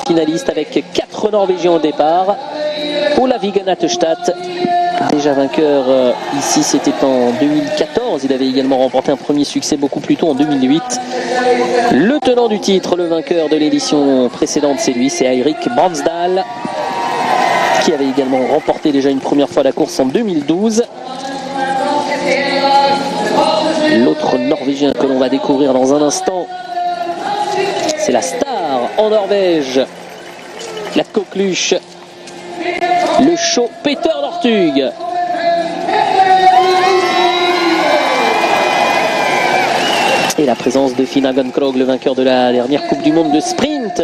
finalistes avec 4 Norvégiens au départ. Olavigen Atterstad, déjà vainqueur ici, c'était en 2014. Il avait également remporté un premier succès beaucoup plus tôt en 2008. Le tenant du titre, le vainqueur de l'édition précédente, c'est lui, c'est Eirik Bransdal, qui avait également remporté déjà une première fois la course en 2012. L'autre Norvégien que l'on va découvrir dans un instant, c'est la star en Norvège, la coqueluche, le show Petter Northug. Et la présence de Finn Hagenkrog, le vainqueur de la dernière Coupe du Monde de sprint.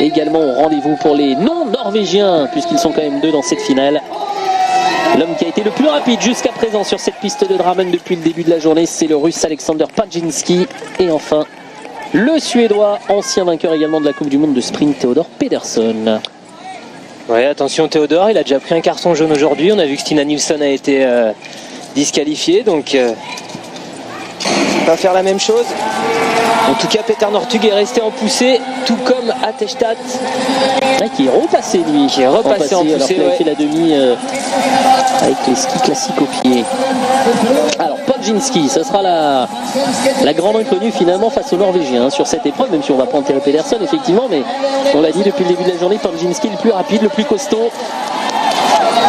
Également au rendez-vous pour les non-norvégiens, puisqu'ils sont quand même 2 dans cette finale. L'homme qui a été le plus rapide jusqu'à présent sur cette piste de Drammen depuis le début de la journée, c'est le Russe Alexander Pajinski. Et enfin, le Suédois, ancien vainqueur également de la Coupe du Monde de sprint, Theodor Pedersen. Ouais, attention Théodore, il a déjà pris un carton jaune aujourd'hui. On a vu que Stina Nilsson a été disqualifié, donc il va faire la même chose. En tout cas, Petter Northug est resté en poussée, tout comme Atterstad. Qui est repassé lui. Qui est repassé en poussée, alors qu'il a fait la demi avec les skis classiques au pied. Alors Pajinski, ce sera la grande inconnue finalement face aux Norvégiens sur cette épreuve, même si on va pas enterrer Pedersen effectivement, mais on l'a dit depuis le début de la journée, Pajinski le plus rapide, le plus costaud.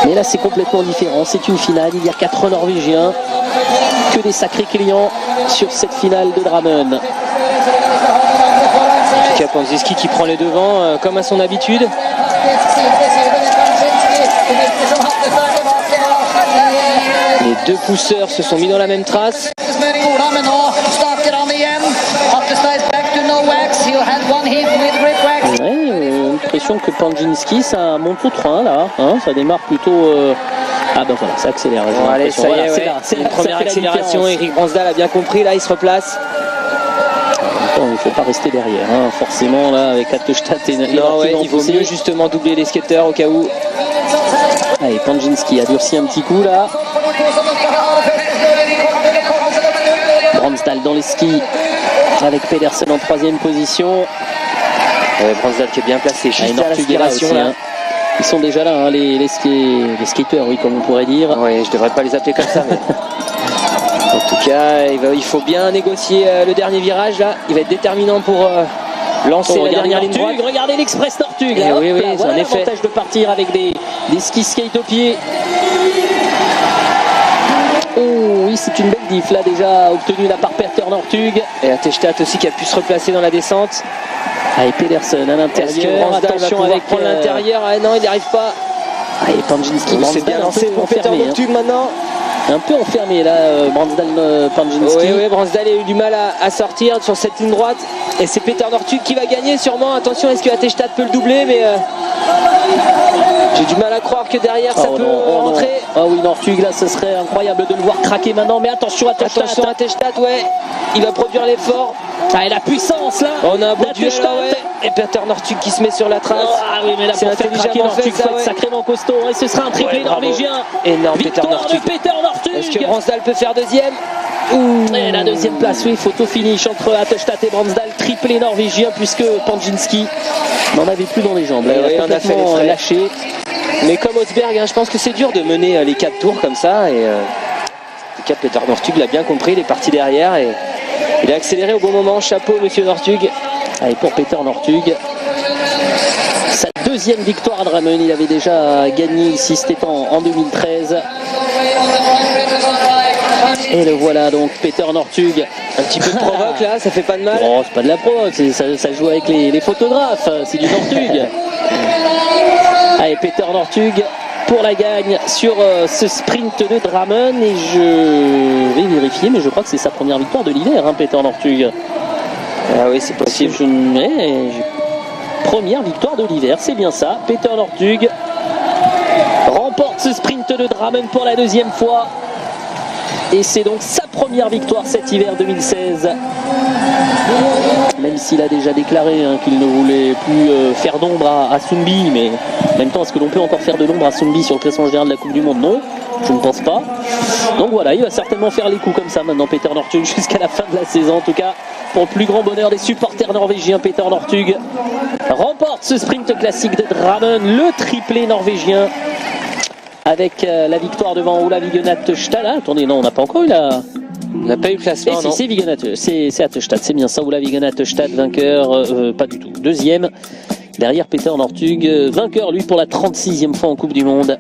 Mais là c'est complètement différent, c'est une finale, il y a 4 Norvégiens, que des sacrés clients sur cette finale de Drammen. Pajinski qui prend les devants comme à son habitude. Les 2 pousseurs se sont mis dans la même trace. L'impression que Pajinski ça monte au train là, hein, ça démarre plutôt. Ah ben voilà, ça accélère. Bon, allez, ça y est, voilà, c'est une première accélération. Eirik Bransdal a bien compris, là il se replace. Il ne faut pas rester derrière, hein. Forcément là avec Atterstad et non, ouais, il vaut mieux justement doubler les skateurs au cas où. Allez, Pajinski a durci un petit coup là. Bransdal dans les skis avec Pedersen en 3e position. Bransdal qui est bien placé, juste à l'aspiration là. Ils sont déjà là, hein, les skateurs, oui, comme on pourrait dire. Oui, je devrais pas les appeler comme ça, mais... En tout cas, il faut bien négocier le dernier virage là. Il va être déterminant pour lancer la dernière ligne droite. Regardez l'Express Northug. Oui, c'est un effet. L'avantage de partir avec des skis skate au pied. Oh oui, c'est une belle diff là déjà obtenue là par Petter Northug. Et Atterstad aussi qui a pu se replacer dans la descente. Allez, Pedersen à l'intérieur. Attention avec prendre l'intérieur. Ah non, il n'y arrive pas. Allez, Pajinski, c'est bien lancé pour Petter Northug maintenant. Un peu enfermé là, Bransdal Pajinski. Oui, Bransdal a eu du mal à sortir sur cette ligne droite. Et c'est Petter Northug qui va gagner sûrement. Attention, est-ce que Atterstad peut le doubler? Mais j'ai du mal à croire que derrière ça peut rentrer. Ah oui, Northug là, ce serait incroyable de le voir craquer maintenant. Mais attention, Atterstad. Attention, Atterstad, ouais. Il va produire l'effort. Ah, et la puissance là. On a un beau duel là, ouais. Et Petter Northug qui se met sur la trace. Ah oui, mais là, pour faire craquer Northug, faut être sacrément costaud. Et ce sera un triplé norvégien. Énorme Petter Northug. Est-ce que Bransdal peut faire 2e? Et la 2e place, oui, photo finish entre Atterstad et Bransdal, triplé norvégien, puisque Pajinski n'en avait plus dans les jambes. Il a complètement lâché. Mais comme Osberg, hein, je pense que c'est dur de mener les 4 tours comme ça. Et en tout cas, Petter Northug l'a bien compris, il est parti derrière et il a accéléré au bon moment. Chapeau, monsieur Northug. Allez, pour Petter Northug, sa 2e victoire à Drammen, il avait déjà gagné ici, c'était en 2013. Et le voilà donc, Petter Northug. Un petit peu de provoque là, ça fait pas de mal. Oh, c'est pas de la provoque, ça joue avec les photographes, c'est du Northug. Allez, Petter Northug pour la gagne sur ce sprint de Drammen. Et je vais vérifier, mais je crois que c'est sa première victoire de l'hiver, hein, Petter Northug. Ah oui, c'est possible. Première victoire de l'hiver, c'est bien ça. Petter Northug remporte ce sprint de Drammen pour la 2e fois. Et c'est donc sa première victoire cet hiver 2016. Même s'il a déjà déclaré qu'il ne voulait plus faire d'ombre à Sundby, mais en même temps, est-ce que l'on peut encore faire de l'ombre à Sundby sur le classement général de la Coupe du Monde? Non, je ne pense pas. Donc voilà, il va certainement faire les coups comme ça maintenant, Petter Northug, jusqu'à la fin de la saison. En tout cas, pour le plus grand bonheur des supporters norvégiens. Peter Northug remporte ce sprint classique de Drammen, le triplé norvégien, avec la victoire devant Olav Vigenat-Stad. Ah, attendez, non, on n'a pas encore eu la... On n'a pas eu le classement, non. C'est Vigenat, c'est Attestad, c'est bien ça. Olav Vigenat-Stad, vainqueur, pas du tout. Deuxième, derrière Peter Northug, vainqueur lui pour la 36e fois en Coupe du Monde.